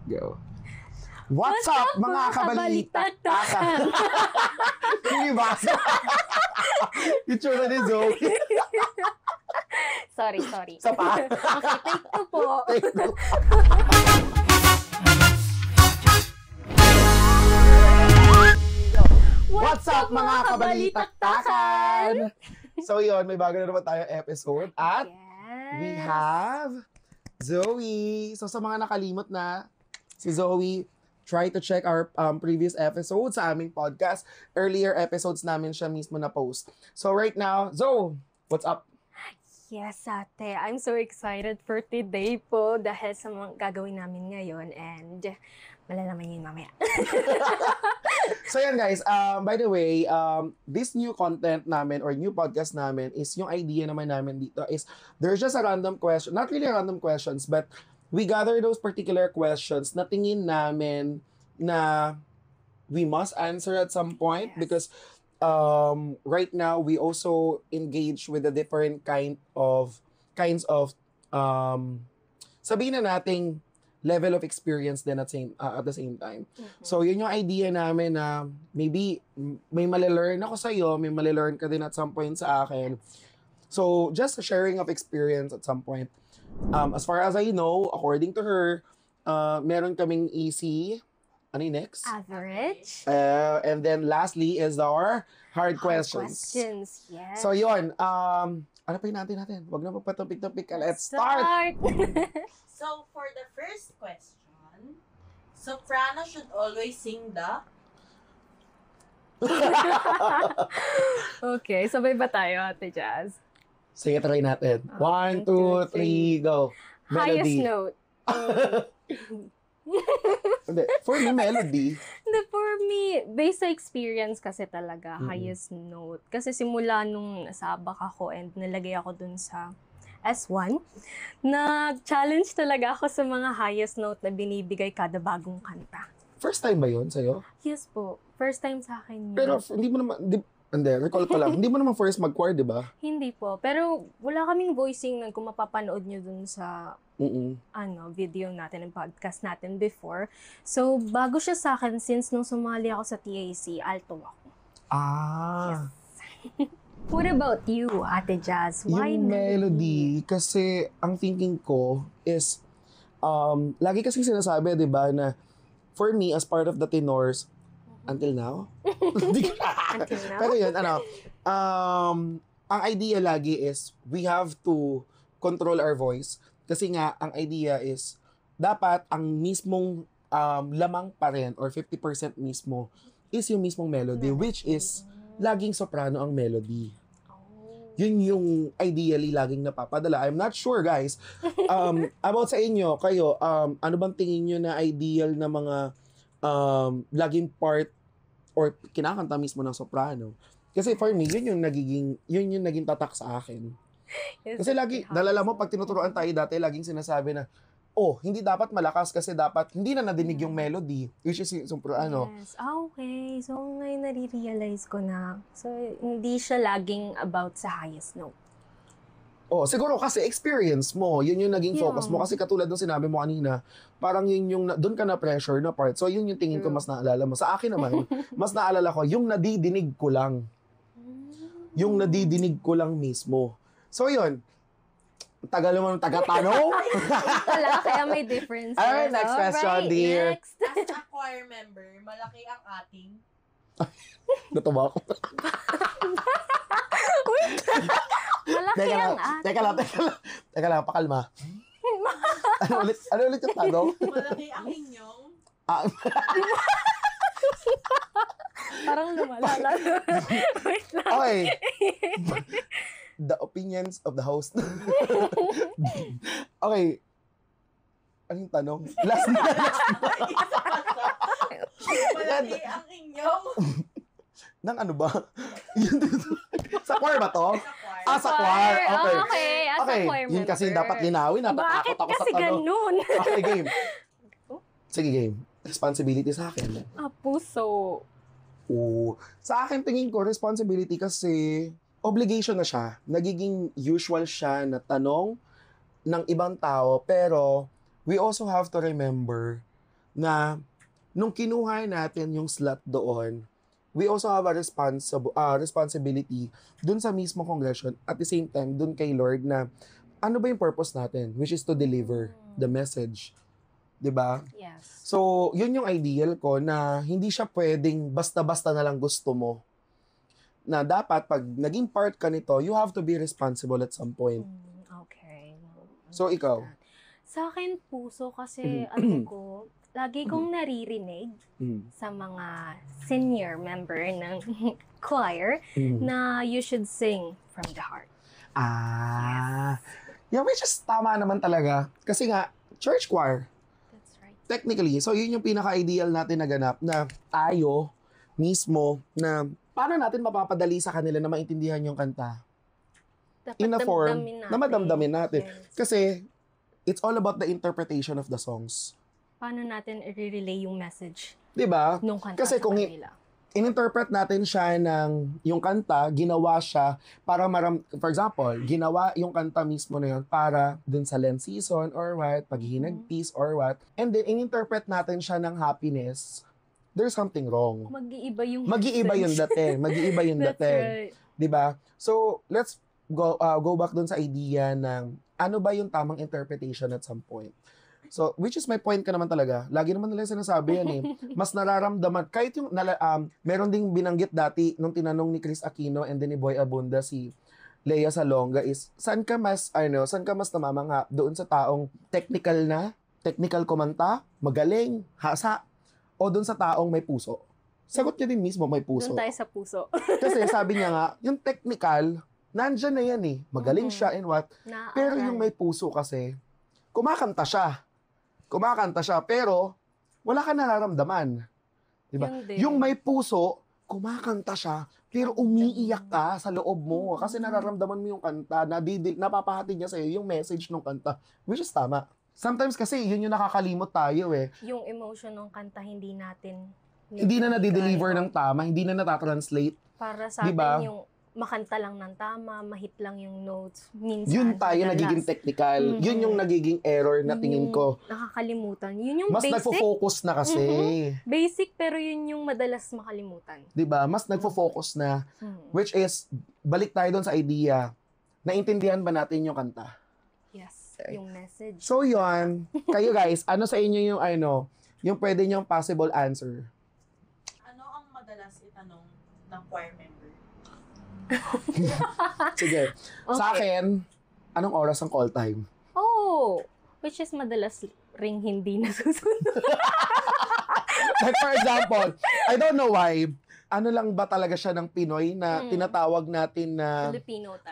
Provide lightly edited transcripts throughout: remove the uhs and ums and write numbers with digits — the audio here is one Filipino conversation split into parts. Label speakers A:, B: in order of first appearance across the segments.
A: Go. What's up, mga kabalita-takan? Hindi ba? Itsura ni Zoe.
B: Sorry.
A: Sa pa?
B: Okay, take two po.
A: Take two. What's up, mga kabalita-takan? So yun, may bago na naman tayong episode. At we have Zoe. So sa mga nakalimot na, si Zoe, try to check our previous episodes sa aming podcast. Earlier episodes namin siya mismo na post. So right now, Zoe, what's up?
B: Yes, ate. I'm so excited for today po dahil sa mga gagawin namin ngayon and malalaman yun mamaya.
A: So yan guys, by the way, this new content namin or new podcast namin is yung idea naman namin dito is there's just a random question, not really random questions, but we gather those particular questions na tingin namin na we must answer at some point.
B: Yes.
A: Because right now we also engage with the different kinds of sabihin na nating level of experience din at the same time.
B: Mhm.
A: So yun yung idea namin na maybe may malilearn ako sa iyo, may malilearn ka din at some point sa akin. So just a sharing of experience at some point. As far as I know, according to her, meron kaming easy. Ano yung next?
B: Average.
A: And then lastly is our hard questions.
B: Yes.
A: So yun, ano pa yung natin? Wag na magpatopik-topik. Let's start!
C: So, for the first question, soprano should always sing the...
B: Okay, sabay ba tayo, Ate Jazz?
A: Sige, try natin.
B: One,
A: 1,
B: two,
A: 2, 3, go.
B: Highest
A: Melody.
B: note.
A: Hindi, for me, melody.
B: Hindi, for me, based sa experience kasi talaga,
A: Mm-mm.
B: highest note. Kasi simula nung nasa abak ako and nalagay ako dun sa S1, nag-challenge talaga ako sa mga highest note na binibigay kada bagong kanta.
A: First time ba yun sa'yo?
B: Yes po. First time sa akin yun.
A: Pero hindi mo naman, recall ko lang, hindi mo naman first mag-choir, di ba?
B: Hindi po. Pero wala kaming voicing na kung mapapanood nyo dun sa video natin, ng podcast natin before. So, bago siya sa akin, since nung sumali ako sa TAC, alto ako.
A: Ah.
B: Yes. What about you, Ate Jazz? Why
A: Yung melody, kasi ang thinking ko is, lagi kasing sinasabi, di ba, na for me, as part of the tenors, until now?
B: Until now?
A: Pero yun, ang idea lagi is, we have to control our voice. Kasi nga, ang idea is, dapat ang mismong lamang pa rin, or 50% mismo, is yung mismong melody, which is, laging soprano ang melody. Yun yung ideally laging napapadala. I'm not sure, guys. About sa inyo, kayo, ano bang tingin nyo na ideal na mga laging part or kinakanta mismo ng soprano? Kasi for me, yun yung naging tatak sa akin.
B: Yes,
A: Kasi lagi, nalala mo, pag tinuturuan tayo dati, laging sinasabi na, hindi dapat malakas kasi dapat hindi na nadinig yung melody, which is yung soprano.
B: Yes. Okay. So, ngayon nare-realize ko na. So, hindi siya laging about sa highest note.
A: Siguro kasi experience mo, yun yung naging focus mo. Kasi katulad ng sinabi mo kanina, parang yun yung, doon ka na pressure na part. So, yun yung tingin ko mas naalala mo. Sa akin naman, mas naalala ko, yung nadidinig ko lang. Yung nadidinig ko lang mismo. So, yun. Tagal naman ng taga-tanong.
B: Wala, kaya may difference.
A: Alright, next question, dear.
B: Next.
C: As a choir member, malaki ang ating...
A: Natuwa ako.
B: Malaki ang
A: Teka lang, pakalma. Ano ulit yung tanong?
C: Malaki ang inyong...
B: Parang lumalala. Wait lang.
A: Okay. The opinions of the host. Okay. Anong tanong? Last na.
C: Malaki ang inyong...
A: Nang ano ba? Sa choir ba to?
C: Sa choir.
A: Sa choir. Okay.
B: Okay, as a choir
A: Yun kasi
B: member.
A: dapat linawin.
B: Bakit
A: Natakot ako sa
B: kasi
A: tanong.
B: ganun?
A: Okay, game. Sige, game. Responsibility sa akin.
B: Puso.
A: Sa akin, tingin ko, responsibility kasi obligation na siya. Nagiging usual siya na tanong ng ibang tao. Pero, we also have to remember na nung kinuha natin yung slot doon, we also have a responsibility dun sa mismo congregation, at the same time dun kay Lord na ano ba yung purpose natin, which is to deliver the message. 'Di ba?
B: Yes.
A: So, yun yung ideal ko na hindi siya pwedeng basta-basta na lang gusto mo. Na dapat pag naging part ka nito, you have to be responsible at some point.
B: Okay.
A: So, ikaw?
B: Sa akin, puso kasi ano ko, lagi kong naririnig
A: Mm.
B: sa mga senior member ng choir
A: Mm.
B: na you should sing from the heart.
A: Yeah, which is tama naman talaga. Kasi nga, church choir,
B: That's right.
A: technically, so yun yung pinaka-ideal natin na ganap na tayo mismo na paano natin mapapadali sa kanila na maintindihan yung kanta.
B: Dapat
A: In a form
B: damdamin
A: na madamdamin natin.
B: Yes.
A: Kasi, it's all about the interpretation of the songs.
B: Paano natin i-relay yung message
A: 'Di ba?
B: nung kanta
A: Kasi
B: sa
A: kung
B: kanila?
A: in-interpret natin siya ng yung kanta, ginawa siya para for example, ginawa yung kanta mismo na yun para dun sa Lent season or what, paghihinag peace or what, and then in-interpret natin siya ng happiness, there's something wrong.
B: Mag-iiba yung
A: Mag-iiba yung
B: message.
A: dating. Mag-iiba yung
B: That's
A: dating.
B: right.
A: 'Di ba? So, let's go back dun sa idea ng ano ba yung tamang interpretation at some point. So, which is my point ka naman talaga. Lagi naman nila sinasabi yan eh. Mas nararamdaman, kahit yung, meron ding binanggit dati nung tinanong ni Chris Aquino and then ni Boy Abunda si Lea Salonga is, saan ka mas namamangha? Doon sa taong technical kumanta, magaling, hasa, o doon sa taong may puso? Sagot niya din mismo, may puso.
B: Doon tayo sa puso.
A: Kasi sabi niya nga, yung technical, nandyan na yan eh. Magaling siya and what. Pero yung may puso kasi, kumakanta siya, pero wala ka nararamdaman. Diba?
B: Yun din.
A: Yung may puso, kumakanta siya, pero umiiyak ka sa loob mo kasi nararamdaman mo yung kanta, napapahatid niya sa'yo yung message ng kanta, which is tama. Sometimes kasi, yun yung nakakalimot tayo eh.
B: Yung emotion ng kanta, hindi natin
A: Hindi na nade-deliver ng tama, hindi na natatranslate.
B: para sa
A: Diba?
B: atin yung makanta lang ng tama, mahit lang yung notes. Minsan,
A: Yun tayo
B: madalas,
A: nagiging technical.
B: Mhm.
A: Yun yung nagiging error na
B: yun
A: tingin
B: yung
A: ko.
B: nakakalimutan. Yun yung
A: Mas
B: basic.
A: nagfo-focus na kasi.
B: Basic, pero yun yung madalas makalimutan.
A: 'Di ba? Mas nagfo-focus na, which is, balik tayo doon sa idea, naintindihan ba natin yung kanta?
B: Yes,
A: Okay.
B: yung message.
A: So yun, kayo guys, ano sa inyo yung pwede niyong possible answer?
C: Ano ang madalas itanong ng choir member?
A: Sige, sa akin, anong oras ang call time?
B: Oh, which is madalas ring hindi nasusunod.
A: Like for example, I don't know why, ano lang ba talaga siya ng Pinoy na tinatawag natin na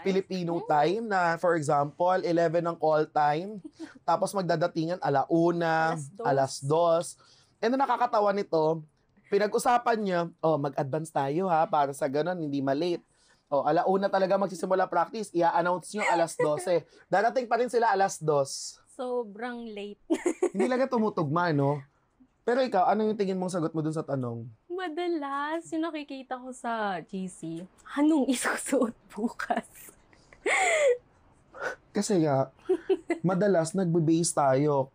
A: Filipino time na for example, 11 ang call time, tapos magdadatingan 1:00, 2:00. And then nakakatawa nito, pinag-usapan niya, mag-advance tayo ha, para sa ganun, hindi malate. 1:00 talaga magsisimula practice, i-announce nyo 12:00. Darating pa rin sila 2:00.
B: Sobrang late.
A: Hindi lang tumutugma, no? Pero ikaw, ano yung tingin mong sagot mo dun sa tanong?
B: Madalas, yung nakikita ko sa GC, anong isusuot bukas?
A: Kasi nga, madalas nagbe-base tayo,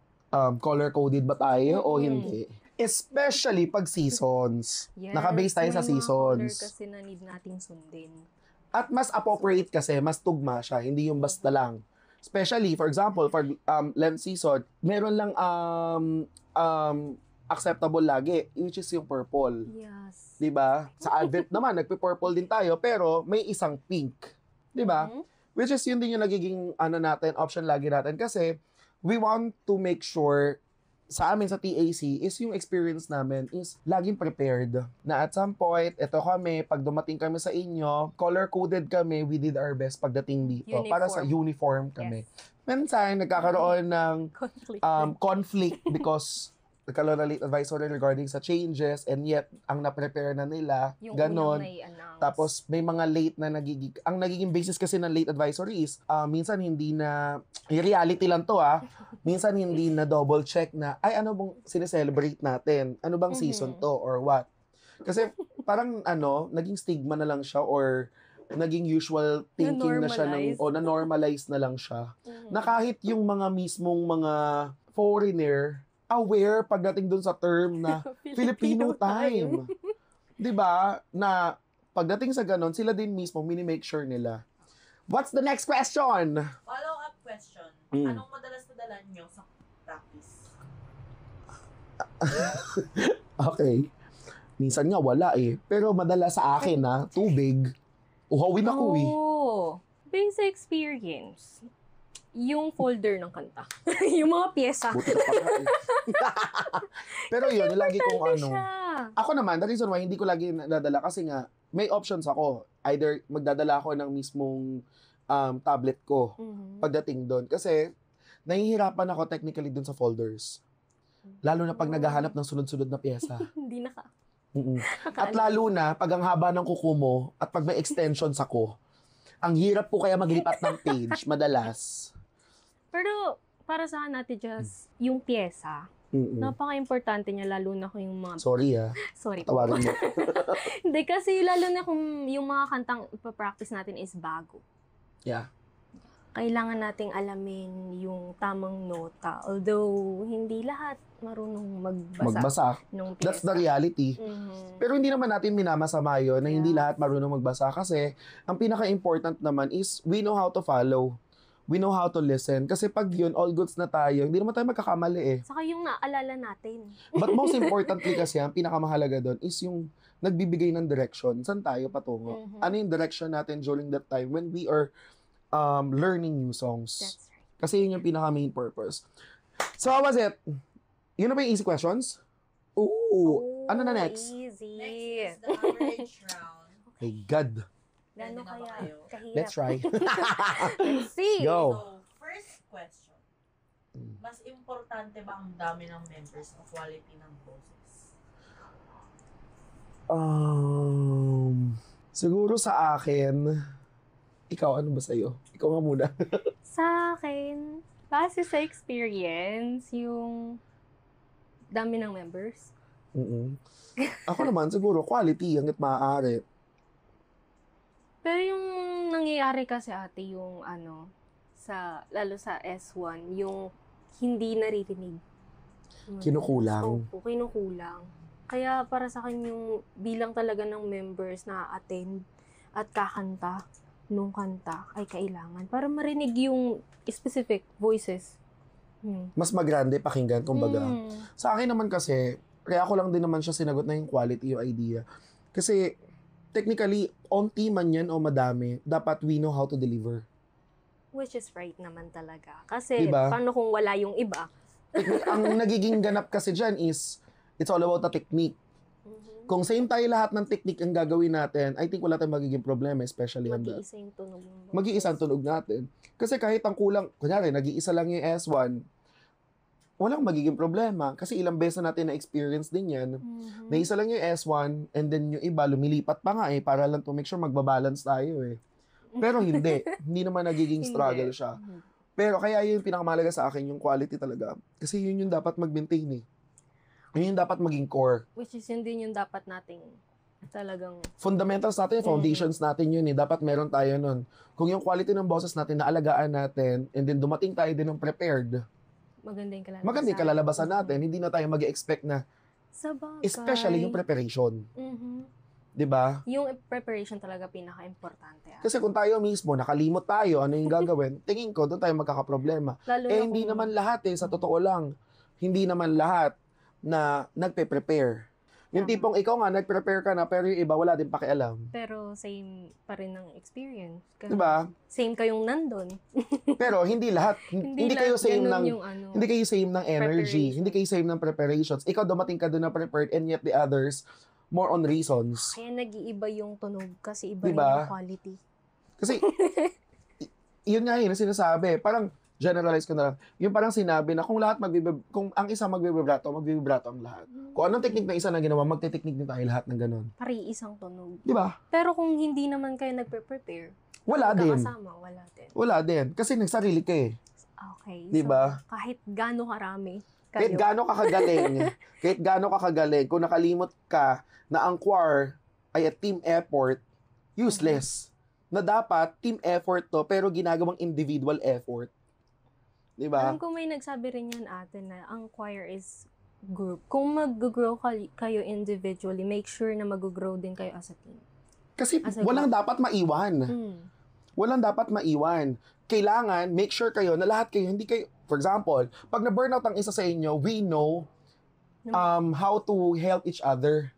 A: color-coded ba tayo o hindi? Especially pag seasons.
B: Yes,
A: Naka-base tayo sa
B: may mga color
A: seasons.
B: kasi na need nating sundin.
A: At mas appropriate kasi, mas tugma siya, hindi yung basta lang. Especially, for example, for Lent season, meron lang acceptable lagi, which is yung purple.
B: Yes.
A: 'Di ba? Sa Advent naman, nagpe-purple din tayo, pero may isang pink. 'Di ba? Which is yun din yung nagiging option lagi natin kasi we want to make sure sa amin sa TAC is yung experience namin is laging prepared. Na at some point, ito kami, pag dumating kami sa inyo, color-coded kami, we did our best pagdating dito. Para sa uniform kami.
B: Yes.
A: Minsan, nagkakaroon ng conflict because nagkaroon na late advisory regarding sa changes and yet, ang na-prepare na nila,
B: yung
A: ganon.
B: unang
A: Tapos, may mga late na ang nagiging basis kasi ng late advisory is, minsan hindi na, reality lang to minsan hindi na double check na, ay ano bang sineselebrate natin? Ano bang season to or what? Kasi parang naging stigma na lang siya or naging usual thinking na siya na-normalize na lang siya. Na kahit yung mga mismong mga foreigner, aware pagdating dun sa term na Filipino time. 'Di ba? Na pagdating sa ganon, sila din mismo mini-make sure nila. What's the next question?
C: Follow-up question.
A: Mm.
C: Anong madalas nadala nyo sa practice?
A: Okay. Minsan nga wala eh. Pero madalas sa akin na tubig. Uhawin ako eh.
B: Oh, based sa experience, yung folder ng kanta. Yung mga pyesa.
A: Buti na pala eh. Pero yun, lagi kong ano.
B: Siya.
A: Ako naman, the reason why hindi ko lagi nadadala kasi nga, may options ako. Either magdadala ako ng mismong tablet ko pagdating doon. Kasi, nahihirapan ako technically doon sa folders. Lalo na pag naghahanap ng sunod-sunod na pyesa.
B: Hindi na ka.
A: At lalo na, pag ang haba ng kuko mo, at pag may extensions ako, ang hirap po kaya maglipat ng page, madalas.
B: Pero, para sa akin natin, just yung pyesa, napaka-importante niya, lalo na kung yung mga...
A: Sorry
B: Sorry po.
A: tawarin mo.
B: Hindi, kasi lalo na kung yung mga kantang ipapractice natin is bago.
A: Yeah.
B: Kailangan nating alamin yung tamang nota. Although, hindi lahat marunong magbasa. Nung pyesa.
A: That's the reality. Pero hindi naman natin minamasama yun na hindi lahat marunong magbasa kasi ang pinaka-important naman is we know how to follow. We know how to listen. Kasi pag yun, all goods na tayo, hindi naman tayo magkakamali eh.
B: Saka yung naalala natin.
A: But most importantly kasi, ang pinakamahalaga doon is yung nagbibigay ng direction. Saan tayo patungo? Ano yung direction natin during that time when we are learning new songs?
B: That's right.
A: Kasi yun yung pinaka-main purpose. So, how was it? Yun na ba yung easy questions? Ooh. Ano na next?
B: Easy.
C: Next is the average round.
A: My God.
B: Gano'n
C: Ready na ba
B: kaya?
C: kayo?
B: Kahirap.
A: Let's try.
B: Let's see.
A: Go.
C: So, first question. Mas importante ba ang dami ng members o quality ng boses?
A: Siguro sa akin, ikaw, ano ba sa'yo? Ikaw nga muna.
B: Sa akin, base sa experience, yung dami ng members.
A: Ako naman, siguro, quality, hanggat maaari.
B: Pero yung nangyayari kasi ate, yung lalo sa S1, yung hindi naririnig.
A: Kinukulang.
B: Opo, kinukulang. Kaya para sa akin yung bilang talaga ng members na attend at kakanta nung kanta ay kailangan para marinig yung specific voices.
A: Mas magrande pakinggan, kumbaga. Sa akin naman kasi, kaya ako lang din naman siya sinagot na yung quality, yung idea. Kasi, technically, onti man yan o madami, dapat we know how to deliver.
B: Which is right naman talaga. Kasi,
A: diba?
B: paano kung wala yung iba?
A: Ang nagiging ganap kasi dyan is, it's all about the technique. Kung same tayo lahat ng technique ang gagawin natin, I think wala tayong magiging problema, especially on that.
B: Mag-iisa yung tunog ng boses.
A: Mag-iisang tunog natin. Kasi kahit ang kulang, kunyari, nag-iisa lang yung S1, walang magiging problema. Kasi ilang beses na natin na-experience din yan. Na isa lang yung S1, and then yung iba, lumilipat pa nga eh, para lang to make sure magbabalance tayo eh. Pero hindi. Hindi naman nagiging struggle siya. Pero kaya yun yung pinakamalaga sa akin, yung quality talaga. Kasi yun yung dapat mag-maintain eh. Yun yung dapat maging core.
B: Which is yun din yung dapat nating talagang...
A: Fundamentals natin, foundations natin yun eh. Dapat meron tayo nun. Kung yung quality ng boses natin, naalagaan natin, and then dumating tayo din ng prepared, maganda yung kalalabasan natin. Hindi na tayo mag-expect na,
B: sabagay,
A: especially yung preparation. Diba?
B: Yung preparation talaga pinaka-importante.
A: Kasi kung tayo mismo, nakalimot tayo, ano yung gagawin, tingin ko, doon tayo magkakaproblema. Hindi naman lahat sa totoo lang. Hindi naman lahat na nagpe-prepare. Yung tipong ikaw nga, nag-prepare ka na, pero yung iba wala din pakialam.
B: Pero same pa rin ng experience.
A: Diba?
B: Same kayong nandun.
A: Pero hindi lahat. Hindi kayo same ng hindi kayo same ng energy. Hindi kayo same ng preparations. Ikaw dumating ka doon na prepared and yet the others more on reasons.
B: Kaya nag-iiba yung tunog kasi iba
A: diba?
B: rin yung quality.
A: Kasi yun nga yun sinasabi. Parang generalize ko na lang. Yung parang sinabi na kung ang isa magbibibrato ang lahat. Kung anong technique na isa na ginawa, magte-technique din tayo lahat ng ganun.
B: Pari isang tunog.
A: Diba?
B: Pero kung hindi naman kayo nagpe-prepare,
A: wala din. Wala din. Kasi nagsarili ka eh.
B: Okay.
A: Diba?
B: So, kahit gaano karami kayo.
A: Kahit gaano ka kagaling, kung nakalimot ka na ang choir ay a team effort, useless. Na dapat team effort to, pero ginagawang individual effort. Di ba?
B: Alam ko may nagsabi rin yan ate na ang choir is group. Kung mag-grow kayo individually, make sure na mag-grow din kayo as a team.
A: Kasi
B: As a
A: walang dapat maiwan. Walang dapat maiwan. Kailangan, make sure kayo na lahat kayo, hindi kayo, for example, pag na-burnout ang isa sa inyo, we know how to help each other.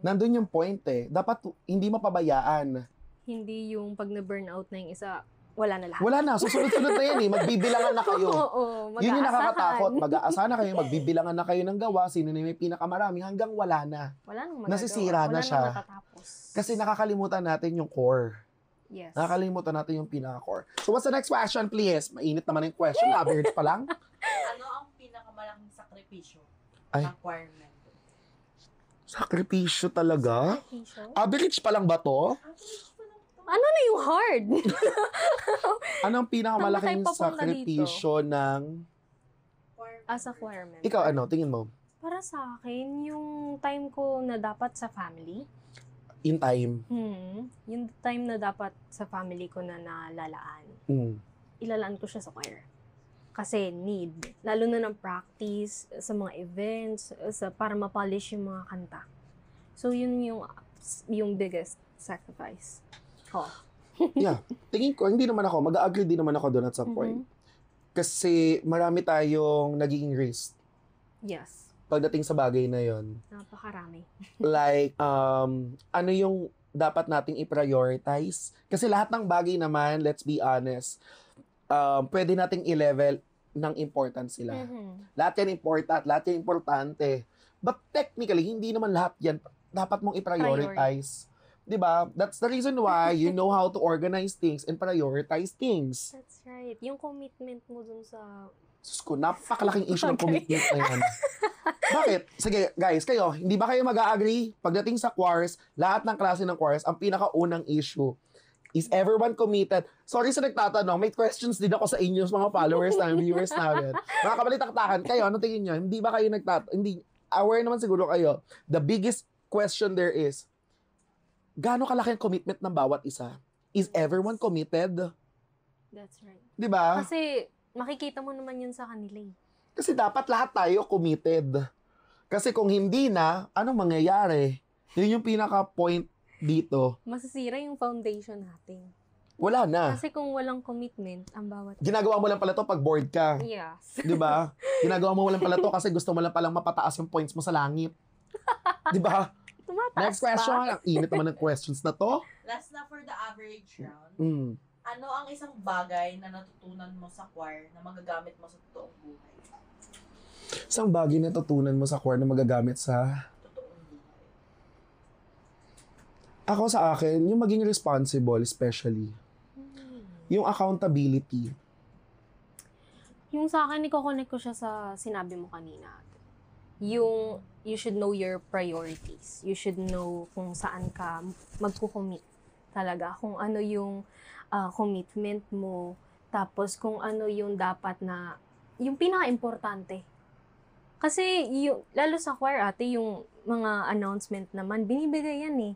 A: Nandun yung point eh. Dapat hindi mapabayaan.
B: Hindi yung pag na-burnout na yung isa, wala na lahat.
A: Wala na. Susunod-sunod na yan eh. Magbibilangan na kayo.
B: Oo,
A: Yun yung
B: mag-aasahan.
A: nakakatakot. Mag-aasa na kayo, magbibilangan na kayo ng gawa, sino na may pinakamarami, hanggang wala na.
B: Wala nang magagawa.
A: Nasisira na siya.
B: Wala nang matatapos.
A: Kasi nakakalimutan natin yung core.
B: Yes.
A: Nakakalimutan natin yung pinaka-core. So what's the next question, please? Mainit naman yung question. Average pa lang.
C: Ano ang pinakamalaking sakripisyo
A: Ay.
C: ng choir member?
A: Sakripisyo talaga?
B: Sakripisyo?
A: Average pa lang ba to?
B: Ano na yung hard?
A: Anong pinakamalaking
B: Saan ba tayo papunta
A: sakripisyo ng...
C: Choir
B: As a
C: member.
B: choir member.
A: Ikaw ano, tingin mo?
B: Para sa akin, yung time ko na dapat sa family.
A: In time.
B: Yung time na dapat sa family ko na nalalaan. Ilalaan ko siya sa choir. Kasi need. Lalo na ng practice, sa mga events, para mapolish yung mga kanta. So, yun yung biggest sacrifice. Oh.
A: Yeah. Tingin ko, hindi naman ako, mag-agree din naman ako doon at some point. Kasi marami tayong nagiging risk
B: Yes.
A: pagdating sa bagay na yon.
B: Napakarami.
A: Like, ano yung dapat nating i-prioritize? Kasi lahat ng bagay naman, let's be honest, pwede nating i-level ng importance sila. Lahat yan important, lahat yan importante. But technically, hindi naman lahat yan dapat mong i-prioritize. Diba? That's the reason why you know how to organize things and prioritize things.
B: That's right. Yung commitment mo dun sa...
A: Sus ko, napakalaking issue ng commitment na yan. Bakit? Sige, guys, kayo, hindi ba kayo mag-agree? Pagdating sa choirs, lahat ng klase ng choirs, ang pinakaunang issue is everyone committed? Sorry sa nagtatanong, may questions din ako sa inyo, sa mga followers namin, viewers namin. Mga kabalitaktakan, kayo, ano tingin nyo? Hindi ba kayo hindi, aware naman siguro kayo. The biggest question there is, gaano kalaki ang commitment ng bawat isa? Is everyone committed?
B: That's right.
A: Di ba?
B: Kasi makikita mo naman yun sa kanila eh.
A: Kasi dapat lahat tayo committed. Kasi kung hindi na, anong mangyayari? Yun yung pinaka-point dito.
B: Masisira yung foundation natin.
A: Wala na.
B: Kasi kung walang commitment, ang bawat...
A: Ginagawa mo lang pala to pag bored ka.
B: Yes.
A: Di ba? Ginagawa mo lang pala to kasi gusto mo lang palang mapataas yung points mo sa langit. Di ba?
B: Tumataas
A: Next question. Ang init naman ng questions na to.
C: Last na for the average round.
A: Mm.
C: Ano ang isang bagay na natutunan mo sa choir na magagamit mo sa totoong buhay?
A: Isang bagay na tutunan mo sa choir na magagamit sa...
C: Totoong buhay.
A: Ako sa akin, yung maging responsible especially. Yung accountability.
B: Yung sa akin, i-connect ko siya sa sinabi mo kanina. Yung you should know your priorities. You should know kung saan ka magko-commit talaga. Kung ano yung commitment mo. Tapos kung ano yung dapat na, yung pinaka-importante. Kasi lalo sa choir ate, yung mga announcement naman, binibigay yan eh.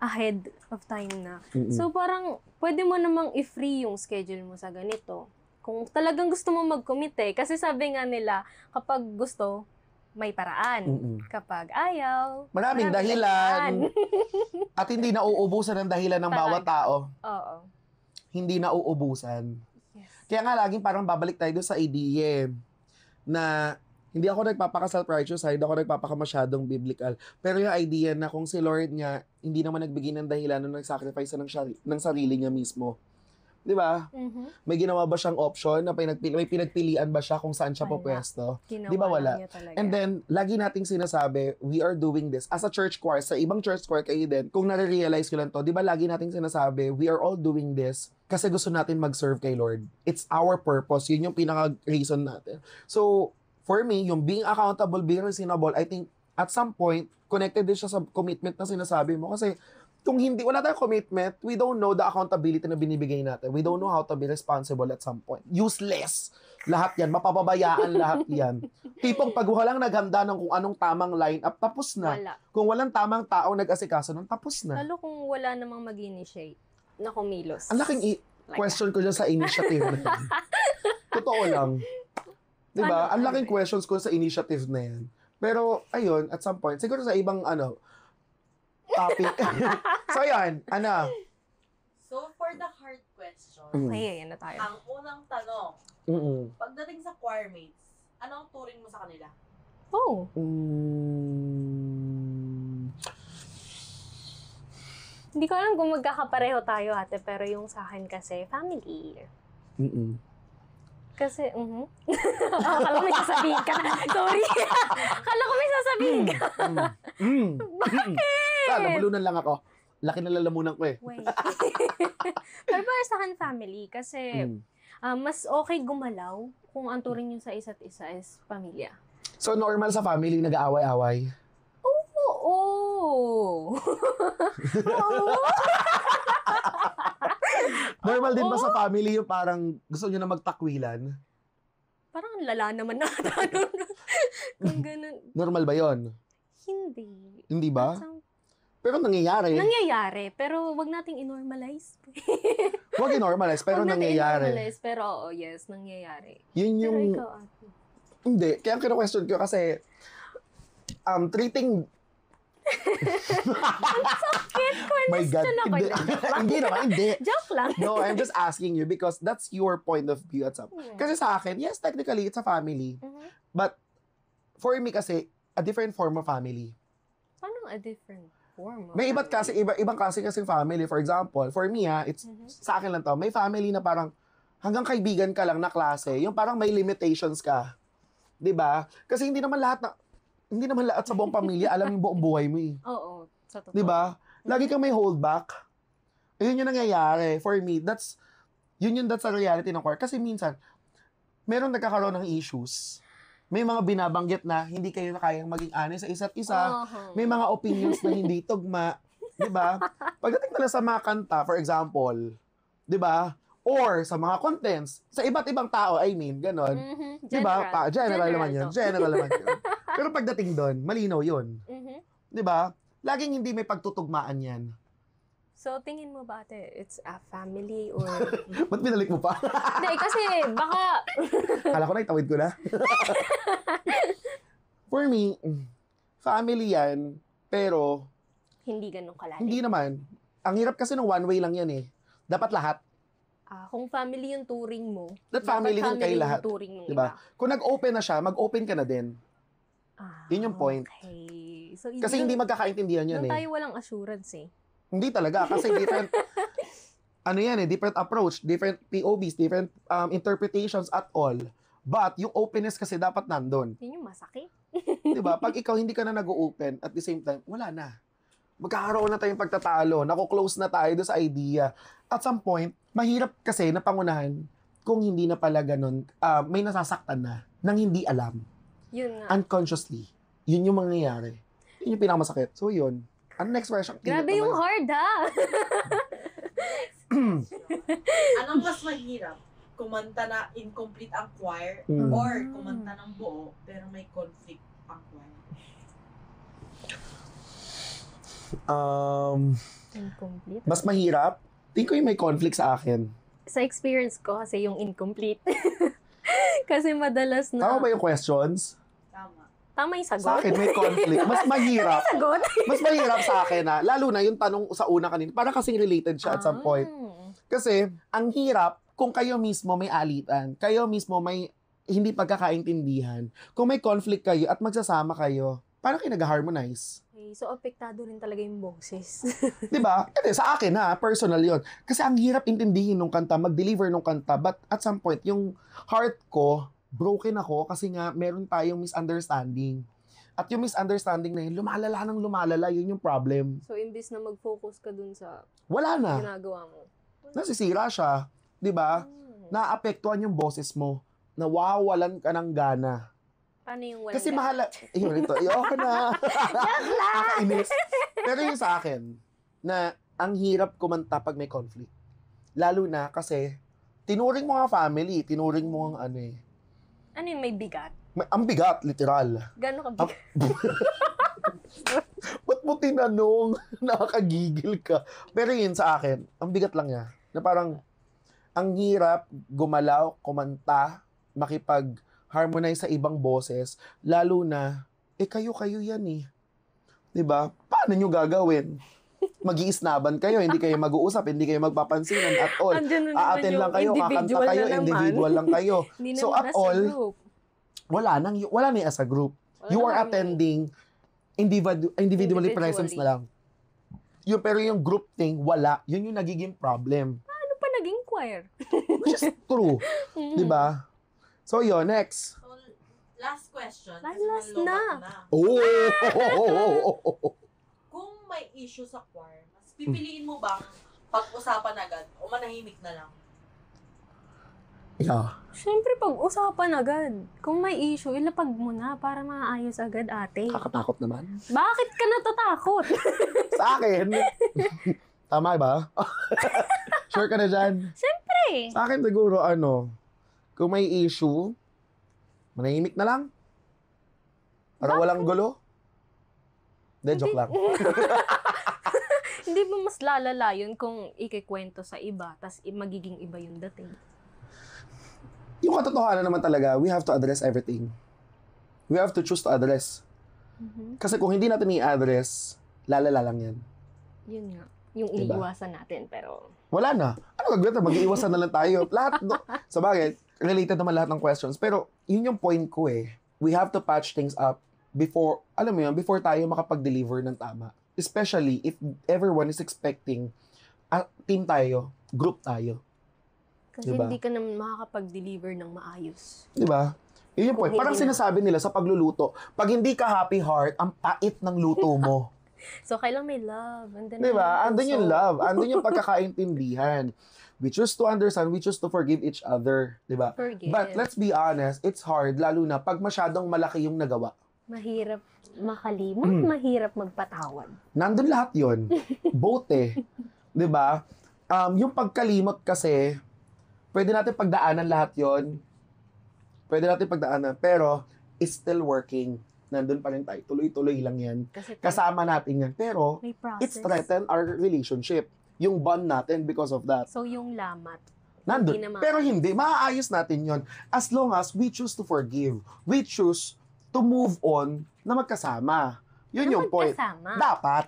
B: Ahead of time na. So parang, pwede mo namang i-free yung schedule mo sa ganito. Kung talagang gusto mo mag-commit eh. Kasi sabi nga nila, kapag gusto, may paraan. Kapag ayaw,
A: Maraming dahilan. At hindi nauubusan ng dahilan ng bawat tao.
B: Oo.
A: Hindi nauubusan.
B: Yes.
A: Kaya nga laging parang babalik tayo doon sa idea na hindi ako nagpapaka-self-righteous, hindi ako nagpapaka-masyadong biblical. Pero yung idea na kung si Lord nga, hindi naman nagbigay ng dahilan nung nag-sacrifice ng sarili niya mismo. Di ba? May ginawa ba siyang option na may pinagpilian ba siya kung saan siya
B: Wala.
A: pupwesto?
B: Ginawa
A: Di ba wala?
B: lang niya talaga.
A: And then, lagi nating sinasabi, we are doing this. As a church choir, sa ibang church choir kayo din, kung nare-realize ko lang to, di ba lagi nating sinasabi, we are all doing this kasi gusto natin mag-serve kay Lord. It's our purpose. Yun yung pinaka-reason natin. So, for me, yung being accountable, being reasonable, I think, at some point, connected din siya sa commitment na sinasabi mo. Kasi, kung hindi, wala tayong commitment, we don't know the accountability na binibigay natin. We don't know how to be responsible at some point. Useless. Lahat yan. Mapapabayaan lahat yan. Tipong pag walang naghanda ng kung anong tamang line-up, tapos na.
B: Wala.
A: Kung walang tamang tao nag-asikaso nun, tapos na.
B: Lalo kung wala namang mag-initiate na kumilos.
A: Ang laking question ko dyan sa initiative na yun. Totoo lang. Diba?
B: Ano,
A: Ang laking
B: ano?
A: questions ko sa initiative na yan. Pero, ayun, at some point, siguro sa ibang, topic. So, ayun,
C: So, for the hard question,
B: Ay, ayan na tayo.
C: ang unang tanong, pagdating sa choir mates, ano ang turing mo sa kanila?
B: Oh. Hindi ko alam kung magkakapareho tayo, ate, pero yung sa akin kasi, family. Kasi, akala ko may sasabihin ka na. Sorry. Akala ko may sasabihin ka.
A: Bakit? Nabulunan lang ako. Laki na lalamunan ko eh.
B: Wait. Pero para sa akin, family. Kasi, mas okay gumalaw kung ang turing nyo sa isa't isa is pamilya.
A: So, normal sa family, nag-aaway-away?
B: Oo. Oo.
A: Normal din ba sa family yung parang gusto nyo na magtakwilan?
B: Parang lala naman na. Kung ganun.
A: Normal ba yon?
B: Hindi.
A: Hindi ba?
B: Some-
A: Pero nangyayari.
B: Nangyayari, pero wag nating i-normalize.
A: Huwag i-normalize, pero
B: Wag nating
A: nangyayari.
B: i-normalize, pero oo, yes, nangyayari.
A: Yun
B: Pero
A: yung...
B: ikaw, ate.
A: Hindi. Kaya ang kina-question ko kasi treating... My God.
B: Question ako.
A: Hindi. Hindi naman, hindi.
B: Joke lang.
A: No, I'm just asking you because that's your point of view at some. Kasi sa akin, yes, technically, it's a family. But for me kasi, a different form of family.
B: Paano a different form?
A: May iba't kasi, ibang klase kasing family. For example, for me it's sa akin lang to, may family na parang hanggang kaibigan ka lang na klase, yung parang may limitations ka. 'Di ba? Kasi hindi naman lahat sa buong pamilya alam yung buong buhay mo eh.
B: Oo, sa totoo.
A: 'Di ba? Lagi kang may holdback. Ayun yung nangyayari. For me, that's the reality ng choir. Kasi minsan, meron nagkakaroon ng issues. May mga binabanggit na hindi kayo na kayang maging honest sa isa't isa. May mga opinions na hindi tugma. 'Di ba? Pagdating na sa mga kanta, for example, 'di ba? Or sa mga contents, sa iba't ibang tao, I mean, ganon. Di ba? General naman yun. General naman yun. Pero pagdating doon, malinaw yun. Di ba? Laging hindi may pagtutugmaan yan.
B: So, tingin mo ba, ate, it's a family or...
A: Ba't binalik mo pa?
B: Hindi, kasi baka...
A: Kala ko na, itawid ko na. For me, family yan, pero...
B: Hindi ganun kalalim.
A: Hindi naman. Ang hirap kasi ng one way lang yan eh. Dapat lahat.
B: Kung family yung turing mo,
A: That family din kayo lahat.
B: Yung turing ng
A: Diba? Kung nag-open na siya, mag-open ka na din. Yun yung point.
B: Okay. So,
A: Kasi hindi magkakaintindihan yan
B: doon
A: eh.
B: tayo walang assurance eh.
A: Hindi talaga. Kasi different, different approach, different POVs, different interpretations at all. But yung openness kasi dapat nandun.
B: Yun yung masakit.
A: Diba? Pag ikaw hindi ka na nag-open, at the same time, wala na. Magkakaroon na tayong pagtatalo. Nako-close na tayo doon sa idea. At some point, mahirap kasi na pangunahan kung hindi na pala ganun, may nasasaktan na nang hindi alam.
B: Yun nga.
A: Unconsciously. Yun yung mangyayari. Yun yung pinakamasakit. So yun. Ano next question?
B: Grabe yung hard ha!
C: Anong mas mahirap? Kumanta na incomplete ang choir or kumanta ng buo pero may conflict ang choir?
B: Incomplete?
A: Mas mahirap? Tingin ko yung may conflict sa akin.
B: Sa experience ko kasi yung incomplete. Kasi madalas na...
A: Tama ba yung questions?
C: Tama.
B: Tama yung sagot?
A: Sa akin, may conflict. Mas mahirap.
B: Sagot?
A: Mas mahirap sa akin lalo na yung tanong sa una kanina, parang kasing related siya at some point. Kasi, ang hirap kung kayo mismo may alitan, kayo mismo may hindi pagkakaintindihan, kung may conflict kayo at magsasama kayo, paano kayo nag-harmonize?
B: Okay, so apektado rin talaga yung boses.
A: Diba? Kasi sa akin personal yon. Kasi ang hirap intindihin nung kanta, mag-deliver nung kanta, but at some point, yung heart ko, broken ako kasi nga meron tayong misunderstanding. At yung misunderstanding na yun, lumalala, yun yung problem.
B: So, imbis na mag-focus ka dun sa
A: Wala na.
B: ginagawa mo.
A: Nasisira siya. Diba? Naapektuhan yung boses mo. Nawawalan ka ng gana.
B: Paano yung walang
A: Kasi
B: gana?
A: mahal... Yun, ito. Ayoko na. Nakakainis. Pero yung sa akin, na ang hirap kumanta pag may conflict. Lalo na kasi, tinuring mo nga family, tinuring mo ang ano eh.
B: Ano yung may bigat?
A: Ang bigat, literal.
B: Gano'n ka bigat?
A: Ba't mo tinanong? Nakakagigil ka. Pero yun sa akin, ang bigat lang niya. Na parang, ang hirap gumalaw, kumanta, makipag-harmonize sa ibang boses, lalo na, kayo-kayo yan eh. 'Di ba? Paano nyo gagawin? Mag-iisnaban kayo, hindi kayo mag-uusap, hindi kayo magpapansinan at all.
B: Andyan na naman
A: Aaten lang
B: yung
A: kayo, kakanta
B: individual
A: kayo,
B: na naman.
A: individual lang kayo.
B: Hindi
A: So
B: naman
A: at
B: as a
A: all,
B: group.
A: wala na as a group.
B: Wala
A: You are
B: naman.
A: attending individually presence na lang. Pero yung group thing, wala. Yun yung nagiging problem.
B: Ano pa naging choir?
A: Which is true. Di ba? So yun, next.
C: So, last question.
B: Last
C: kasi
B: na.
C: nalobat
A: Oh!
C: Kung may issue sa choir, mas pipiliin mo bang pag-usapan agad o manahimik na lang?
A: Yeah.
B: Siyempre, pag-usapan agad. Kung may issue, ilapag mo na para maayos agad, ate.
A: Kakatakot naman.
B: Bakit ka natatakot?
A: Sa akin, tama ba? Sure ka na dyan?
B: Siyempre.
A: Sa akin siguro, kung may issue, manahimik na lang. Para walang gulo. Hindi, joke lang.
B: Hindi ba mas lalala yun kung ikikwento sa iba, tas magiging iba yung dating?
A: Yung katotohanan naman talaga, we have to address everything. We have to choose to address. Kasi kung hindi natin i-address, lalala lang yan.
B: Yun nga. Yung
A: Diba?
B: iniiwasan natin, pero...
A: Wala na. Ano gagawin? Mag-iiwasan na lang tayo. Lahat, sa bagay, related naman lahat ng questions. Pero, yun yung point ko eh. We have to patch things up before, alam mo yun, before tayo makapag-deliver ng tama. Especially if everyone is expecting, team tayo, group tayo.
B: Kasi
A: Diba?
B: hindi ka naman makakapag-deliver ng maayos.
A: Di ba? Yun yung
B: Kung
A: point. Parang
B: hindi na.
A: sinasabi nila sa pagluluto, pag hindi ka happy heart, ang pait ng luto mo.
B: So, kailang may love. Andun
A: Di ba? Andun yung
B: puso.
A: love. Andun yung pagkakaintindihan. We choose to understand, we choose to forgive each other. Di ba?
B: Forgive.
A: But let's be honest, it's hard, lalo na pag masyadong malaki yung nagawa.
B: Mahirap makalimot, mahirap magpatawad.
A: Nandun lahat yon. Both eh. Di ba? Yung pagkalimot kasi, pwede natin pagdaanan lahat yon. Pwede natin pagdaanan. Pero, it's still working. Nandun pa rin tayo. Tuloy-tuloy lang yan.
B: Kasi
A: Kasama natin yan. Pero,
B: may process.
A: it strengthened our relationship. Yung bond natin because of that.
B: So, yung lamat.
A: Nandun.
B: Hindi na
A: Pero hindi. Maaayos natin yon. As long as we choose to forgive. We choose to move on na magkasama. Yun yung point.
B: Magkasama.
A: Dapat.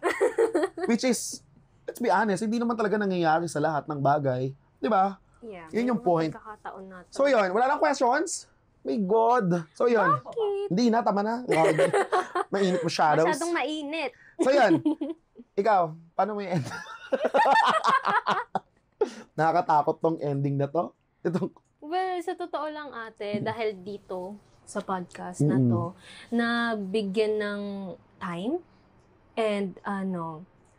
A: Which is, let's be honest, hindi naman talaga nangyayari sa lahat ng bagay. Di ba?
B: Yeah,
A: Yun
B: may
A: yung
B: mga
A: point.
B: pagkakataon natin.
A: So yun, wala nang questions? My God. So yun.
B: Bakit?
A: Hindi na, tama na. Mainit mo shadows.
B: Masyadong mainit.
A: So yun. Ikaw, paano mo yung end? Nakakatakot tong ending na to. Itong,
B: Well, sa totoo lang ate, dahil dito sa podcast na to, na bigyan ng time and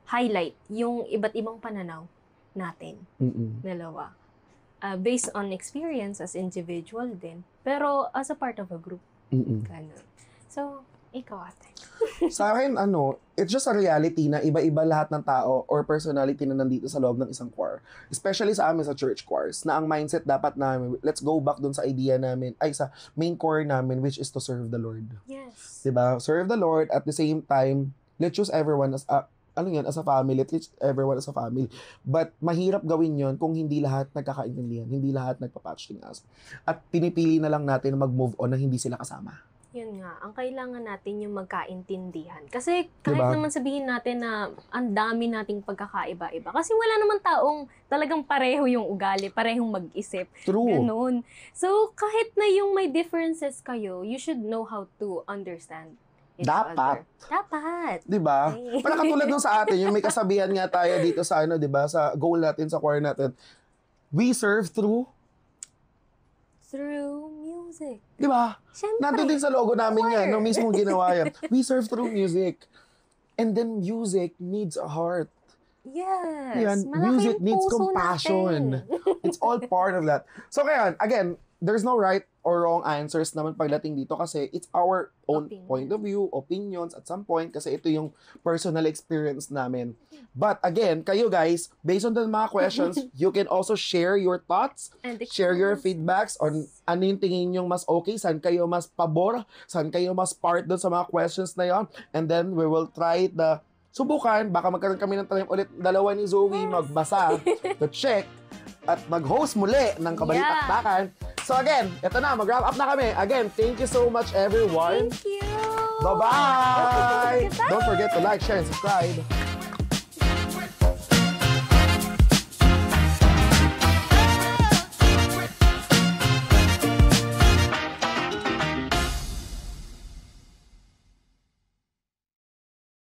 B: highlight yung iba't ibang pananaw natin, dalawa. Based on experience as individual din, pero as a part of a group. Ganun. So, ikaw ate.
A: Sa akin, it's just a reality na iba-iba lahat ng tao or personality na nandito sa loob ng isang choir. Especially sa amin sa church choirs, na ang mindset dapat namin, let's go back dun sa idea namin, sa main core namin, which is to serve the Lord.
B: Yes.
A: Diba? Serve the Lord, at the same time, let's choose everyone as as a family, let's choose everyone as a family. But mahirap gawin yon kung hindi lahat nagkakaintindihan, hindi lahat nagpa-patching us. At pinipili na lang natin mag-move on na hindi sila kasama.
B: Yun nga, ang kailangan natin yung magkaintindihan. Kasi kahit
A: Diba?
B: naman sabihin natin na ang dami nating pagkakaiba-iba. Kasi wala naman taong talagang pareho yung ugali, parehong mag-isip.
A: True.
B: Ganun. So, kahit na yung may differences kayo, you should know how to understand each
A: Dapat.
B: other. Dapat.
A: Diba?
B: Ay.
A: Parang katulad nung sa atin, yung may kasabihan nga tayo dito sa diba, sa goal natin, sa choir natin. We serve through,
B: Through music.
A: diba?
B: Siyempre.
A: Nandun din sa logo namin yan,
B: Choir.
A: no mismo ginawa yan. We serve through music. And then music needs a heart.
B: Yes.
A: Yan,
B: Malaking
A: music needs
B: puso
A: compassion.
B: natin.
A: It's all part of that. So kaya, again, there's no right or wrong answers naman pagdating dito kasi it's our own
B: Opinion.
A: point of view, opinions at some point kasi ito yung personal experience namin. But again, kayo guys, based on the mga questions, you can also share your thoughts,
B: And
A: share your
B: experiences.
A: feedbacks on ano yung tingin nyo mas okay, saan kayo mas pabor, saan kayo mas part dun sa mga questions na yon. And then we will try subukan, baka magkaroon kami ng time ulit, dalawa ni Zoe magbasa, to check at mag-host muli ng Kabalitaktakan. So again, ito na, mag-wrap up na kami. Again, thank you so much everyone.
B: Thank you!
A: Bye-bye! Don't forget to like, share, and subscribe.